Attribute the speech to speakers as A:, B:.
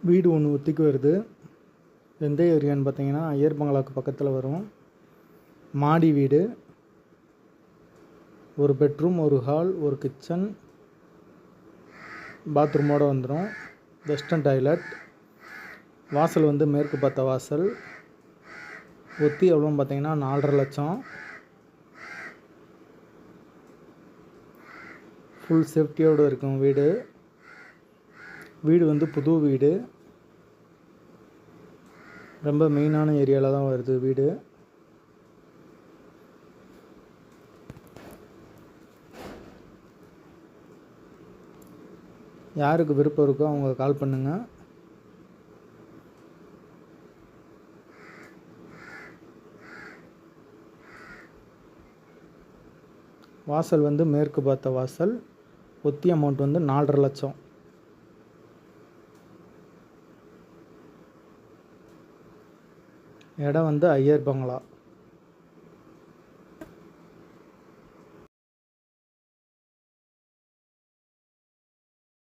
A: வீடு ஒன்று ஒத்திக்கு வருது. எந்த ஏரியான்னு பார்த்தீங்கன்னா ஐயர் பங்களாவுக்கு பக்கத்தில் வரும். மாடி வீடு, ஒரு பெட்ரூம், ஒரு ஹால், ஒரு கிச்சன், பாத்ரூமோடு வந்துடும். Western toilet. வாசல் வந்து மேற்கு பார்த்த வாசல். ஒத்தி எவ்வளோன்னு பார்த்தீங்கன்னா 4.5 லட்சம். ஃபுல் சேஃப்டியோடு இருக்கும் வீடு. வீடு வந்து புது வீடு, ரொம்ப மெயினான ஏரியாவில் தான் வருது வீடு. யாருக்கு விருப்பம் இருக்கோ அவங்க கால் பண்ணுங்கள். வாசல் வந்து மேற்கு பார்த்த வாசல். ஒத்தி அமௌண்ட் வந்து 4.5 லட்சம். இடம் வந்து ஐயர் பங்களா.